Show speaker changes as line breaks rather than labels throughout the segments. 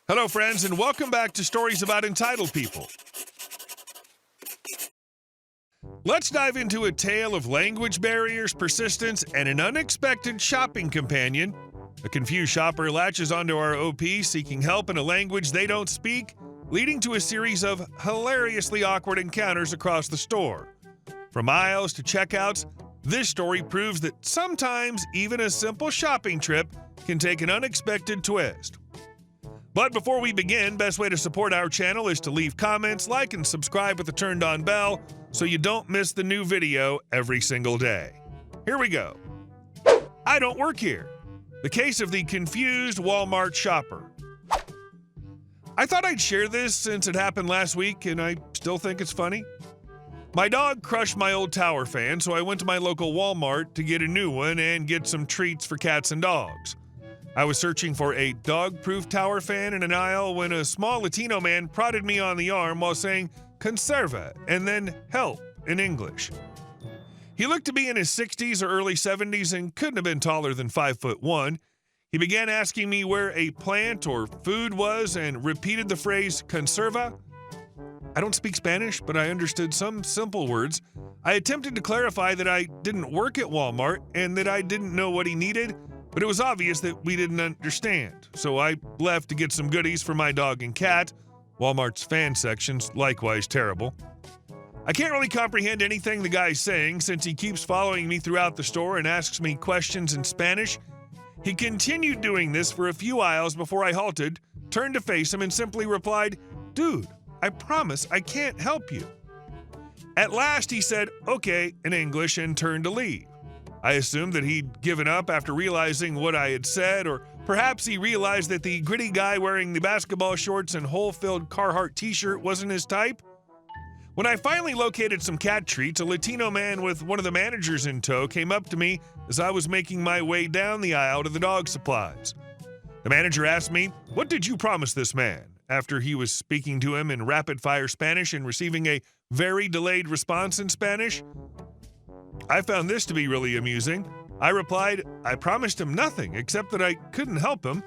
Hello, friends, and welcome back to Stories About Entitled People. Let's dive into a tale of language barriers, persistence, and an unexpected shopping companion. A confused shopper latches onto our OP seeking help in a language they don't speak, leading to a series of hilariously awkward encounters across the store. From aisles to checkouts, this story proves that sometimes even a simple shopping trip can take an unexpected twist. But before we begin, best way to support our channel is to leave comments, like, and subscribe with the turned-on bell so you don't miss the new video every single day. Here we go. I don't work here. The case of the confused Walmart shopper. I thought I'd share this since it happened last week, and I still think it's funny. My dog crushed my old tower fan, so I went to my local Walmart to get a new one and get some treats for cats and dogs. I was searching for a dog-proof tower fan in an aisle when a small Latino man prodded me on the arm while saying "conserva" and then "help" in English. He looked to be in his 60s or early 70s and couldn't have been taller than 5'1". He began asking me where a plant or food was and repeated the phrase "conserva." I don't speak Spanish, but I understood some simple words. I attempted to clarify that I didn't work at Walmart and that I didn't know what he needed, but it was obvious that we didn't understand, so I left to get some goodies for my dog and cat. Walmart's fan section's likewise terrible. I can't really comprehend anything the guy's saying since he keeps following me throughout the store and asks me questions in Spanish. He continued doing this for a few aisles before I halted, turned to face him, and simply replied, "Dude, I promise I can't help you." At last he said, "Okay," in English and turned to leave. I assumed that he'd given up after realizing what I had said, or perhaps he realized that the gritty guy wearing the basketball shorts and hole-filled Carhartt t-shirt wasn't his type. When I finally located some cat treats, a Latino man with one of the managers in tow came up to me as I was making my way down the aisle to the dog supplies. The manager asked me, "What did you promise this man?" after he was speaking to him in rapid-fire Spanish and receiving a very delayed response in Spanish. I found this to be really amusing. I replied, I promised him nothing except that I couldn't help him.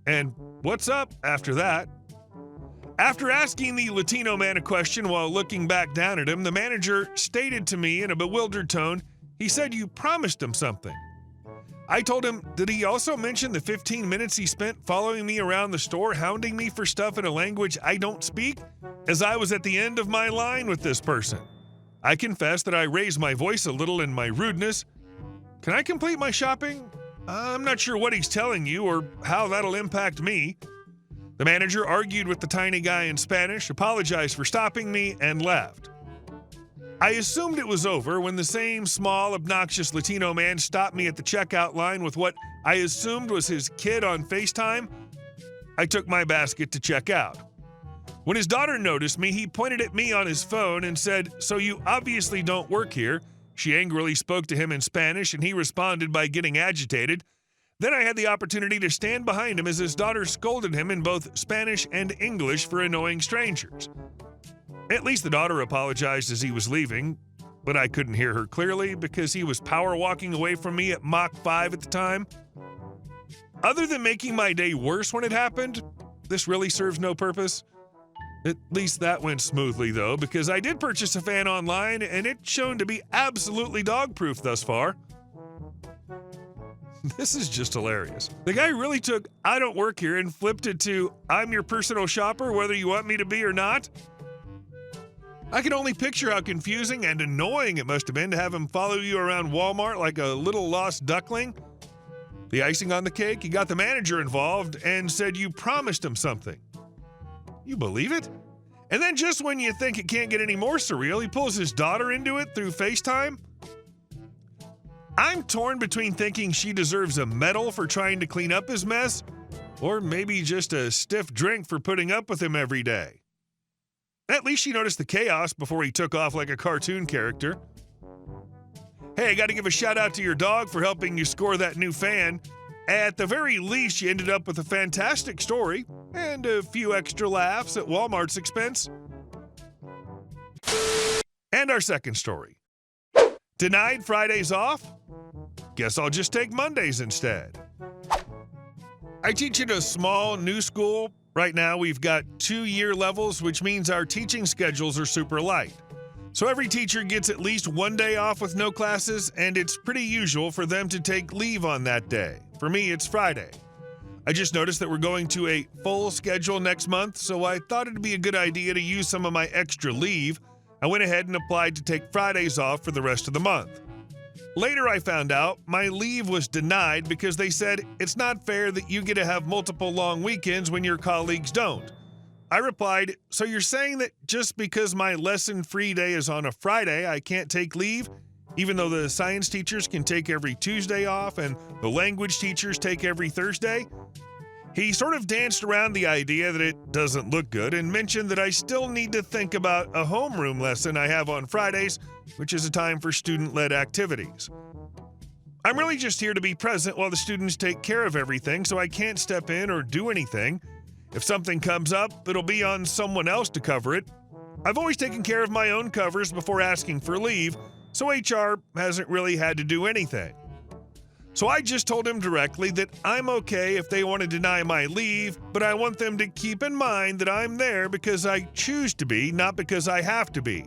And what's up after that? After asking the Latino man a question while looking back down at him, the manager stated to me in a bewildered tone, he said you promised him something. I told him, did he also mention the 15 minutes he spent following me around the store, hounding me for stuff in a language I don't speak, as I was at the end of my line with this person? I confess that I raised my voice a little in my rudeness. Can I complete my shopping? I'm not sure what he's telling you or how that'll impact me. The manager argued with the tiny guy in Spanish, apologized for stopping me, and left. I assumed it was over when the same small, obnoxious Latino man stopped me at the checkout line with what I assumed was his kid on FaceTime. I took my basket to check out. When his daughter noticed me, he pointed at me on his phone and said, "So you obviously don't work here." She angrily spoke to him in Spanish, and he responded by getting agitated. Then I had the opportunity to stand behind him as his daughter scolded him in both Spanish and English for annoying strangers. At least the daughter apologized as he was leaving, but I couldn't hear her clearly because he was power walking away from me at Mach 5 at the time. Other than making my day worse when it happened, this really serves no purpose. At least that went smoothly, though, because I did purchase a fan online, and it's shown to be absolutely dog-proof thus far. This is just hilarious. The guy really took "I don't work here" and flipped it to "I'm your personal shopper, whether you want me to be or not." I can only picture how confusing and annoying it must have been to have him follow you around Walmart like a little lost duckling. The icing on the cake, he got the manager involved and said you promised him something. You believe it? And then just when you think it can't get any more surreal, he pulls his daughter into it through FaceTime? I'm torn between thinking she deserves a medal for trying to clean up his mess, or maybe just a stiff drink for putting up with him every day. At least she noticed the chaos before he took off like a cartoon character. Hey, I gotta give a shout out to your dog for helping you score that new fan. At the very least, you ended up with a fantastic story and a few extra laughs at Walmart's expense. And our second story. Denied Fridays off? Guess I'll just take Mondays instead. I teach at a small new school, Right now, we've got 2-year levels, which means our teaching schedules are super light. So every teacher gets at least 1 day off with no classes, and it's pretty usual for them to take leave on that day. For me, it's Friday. I just noticed that we're going to a full schedule next month, so I thought it'd be a good idea to use some of my extra leave. I went ahead and applied to take Fridays off for the rest of the month. Later, I found out my leave was denied because they said it's not fair that you get to have multiple long weekends when your colleagues don't. I replied, so you're saying that just because my lesson-free day is on a Friday, I can't take leave, even though the science teachers can take every Tuesday off and the language teachers take every Thursday? He sort of danced around the idea that it doesn't look good and mentioned that I still need to think about a homeroom lesson I have on Fridays, which is a time for student-led activities. I'm really just here to be present while the students take care of everything, so I can't step in or do anything. If something comes up, it'll be on someone else to cover it. I've always taken care of my own covers before asking for leave, so HR hasn't really had to do anything. So I just told him directly that I'm okay if they want to deny my leave, but I want them to keep in mind that I'm there because I choose to be, not because I have to be.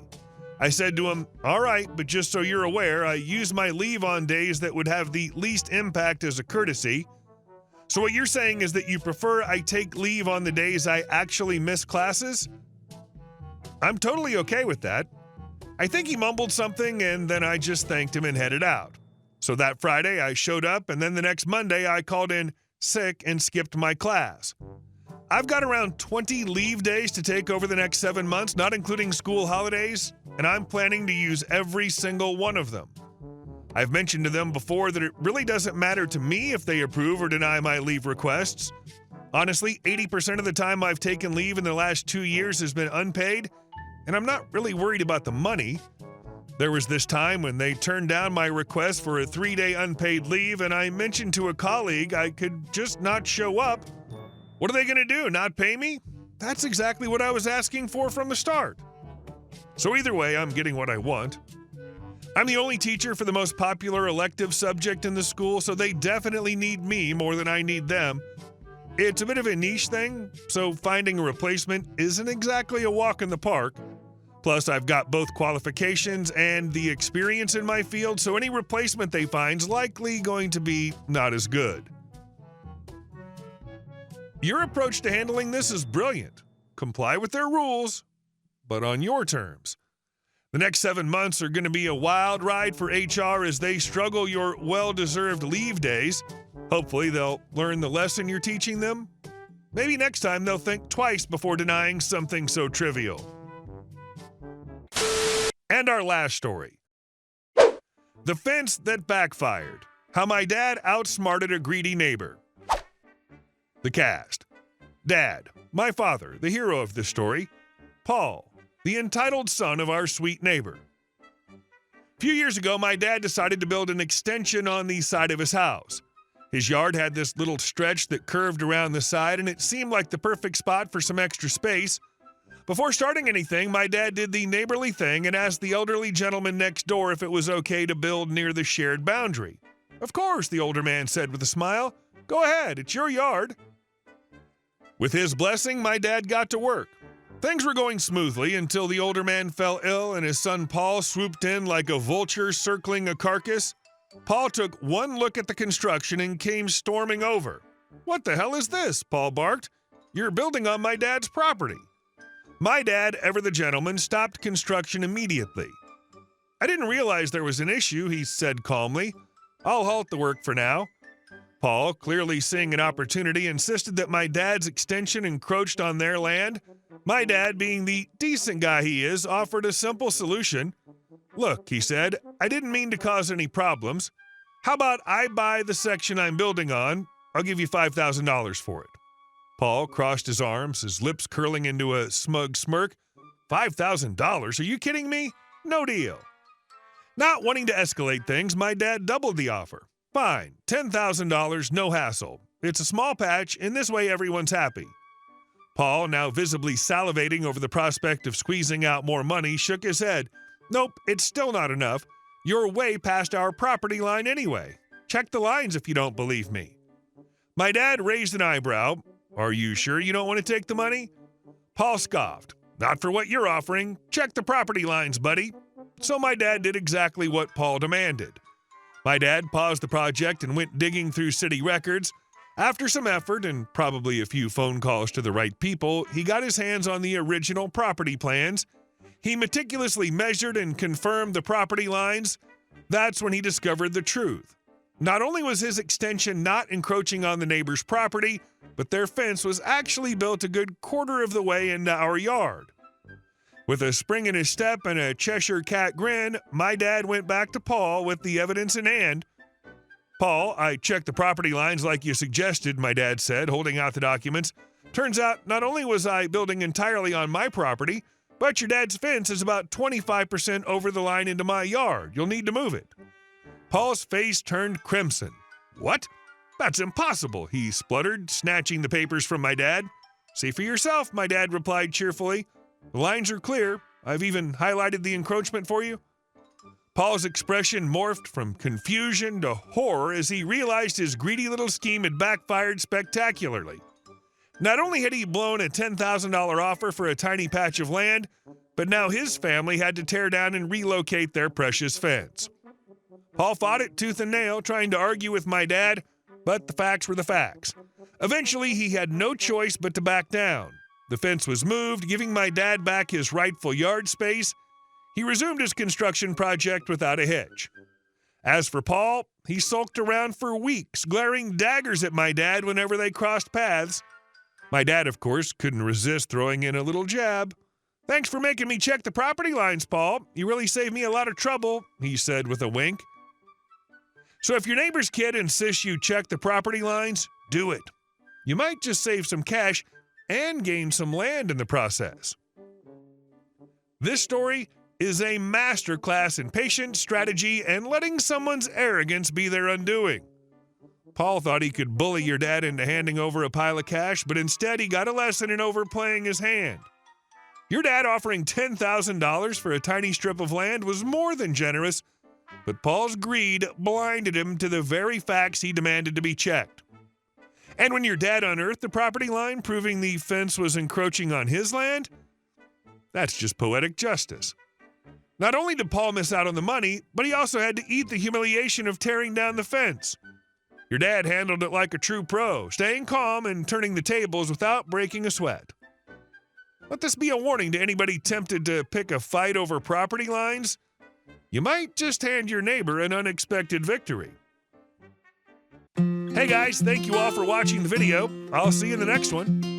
I said to him, all right, but just so you're aware, I use my leave on days that would have the least impact as a courtesy. So what you're saying is that you prefer I take leave on the days I actually miss classes? I'm totally okay with that. I think he mumbled something, and then I just thanked him and headed out. So that Friday, I showed up, and then the next Monday, I called in sick and skipped my class. I've got around 20 leave days to take over the next 7 months, not including school holidays, and I'm planning to use every single one of them. I've mentioned to them before that it really doesn't matter to me if they approve or deny my leave requests. Honestly, 80% of the time I've taken leave in the last 2 years has been unpaid, and I'm not really worried about the money. There was this time when they turned down my request for a 3-day unpaid leave, and I mentioned to a colleague I could just not show up. What are they going to do, not pay me? That's exactly what I was asking for from the start. So either way, I'm getting what I want. I'm the only teacher for the most popular elective subject in the school, so they definitely need me more than I need them. It's a bit of a niche thing, so finding a replacement isn't exactly a walk in the park. Plus, I've got both qualifications and the experience in my field, so any replacement they find's likely going to be not as good. Your approach to handling this is brilliant. Comply with their rules, but on your terms. The next 7 months are going to be a wild ride for HR as they struggle your well-deserved leave days. Hopefully, they'll learn the lesson you're teaching them. Maybe next time they'll think twice before denying something so trivial. And our last story. The fence that backfired. How my dad outsmarted a greedy neighbor. The cast. Dad, my father, the hero of this story. Paul, the entitled son of our sweet neighbor. A few years ago, my dad decided to build an extension on the side of his house. His yard had this little stretch that curved around the side, and it seemed like the perfect spot for some extra space. Before starting anything, my dad did the neighborly thing and asked the elderly gentleman next door if it was okay to build near the shared boundary. Of course, the older man said with a smile. Go ahead, it's your yard. With his blessing, my dad got to work. Things were going smoothly until the older man fell ill and his son Paul swooped in like a vulture circling a carcass. Paul took one look at the construction and came storming over. What the hell is this? Paul barked. You're building on my dad's property. My dad, ever the gentleman, stopped construction immediately. I didn't realize there was an issue, he said calmly. I'll halt the work for now. Paul, clearly seeing an opportunity, insisted that my dad's extension encroached on their land. My dad, being the decent guy he is, offered a simple solution. Look, he said, I didn't mean to cause any problems. How about I buy the section I'm building on? I'll give you $5,000 for it. Paul crossed his arms, his lips curling into a smug smirk. $5,000? Are you kidding me? No deal. Not wanting to escalate things, my dad doubled the offer. Fine, $10,000, no hassle. It's a small patch, and this way everyone's happy. Paul, now visibly salivating over the prospect of squeezing out more money, shook his head. Nope, it's still not enough. You're way past our property line anyway. Check the lines if you don't believe me. My dad raised an eyebrow. Are you sure you don't want to take the money? Paul scoffed. Not for what you're offering. Check the property lines, buddy. So my dad did exactly what Paul demanded. My dad paused the project and went digging through city records. After some effort and probably a few phone calls to the right people, he got his hands on the original property plans. He meticulously measured and confirmed the property lines. That's when he discovered the truth. Not only was his extension not encroaching on the neighbor's property, but their fence was actually built a good quarter of the way into our yard. With a spring in his step and a Cheshire cat grin, my dad went back to Paul with the evidence in hand. Paul, I checked the property lines like you suggested, my dad said, holding out the documents. Turns out not only was I building entirely on my property, but your dad's fence is about 25% over the line into my yard. You'll need to move it. Paul's face turned crimson. What? That's impossible, he spluttered, snatching the papers from my dad. See for yourself, my dad replied cheerfully. The lines are clear. I've even highlighted the encroachment for you. Paul's expression morphed from confusion to horror as he realized his greedy little scheme had backfired spectacularly. Not only had he blown a $10,000 offer for a tiny patch of land, but now his family had to tear down and relocate their precious fence. Paul fought it tooth and nail, trying to argue with my dad, but the facts were the facts. Eventually, he had no choice but to back down. The fence was moved, giving my dad back his rightful yard space. He resumed his construction project without a hitch. As for Paul, he sulked around for weeks, glaring daggers at my dad whenever they crossed paths. My dad, of course, couldn't resist throwing in a little jab. Thanks for making me check the property lines, Paul. You really saved me a lot of trouble, he said with a wink. So if your neighbor's kid insists you check the property lines, do it. You might just save some cash and gain some land in the process. This story is a masterclass in patience, strategy, and letting someone's arrogance be their undoing. Paul thought he could bully your dad into handing over a pile of cash, but instead he got a lesson in overplaying his hand. Your dad offering $10,000 for a tiny strip of land was more than generous, but Paul's greed blinded him to the very facts he demanded to be checked. And when your dad unearthed the property line, proving the fence was encroaching on his land, that's just poetic justice. Not only did Paul miss out on the money, but he also had to eat the humiliation of tearing down the fence. Your dad handled it like a true pro, staying calm and turning the tables without breaking a sweat. Let this be a warning to anybody tempted to pick a fight over property lines. You might just hand your neighbor an unexpected victory. Hey guys, thank you all for watching the video. I'll see you in the next one.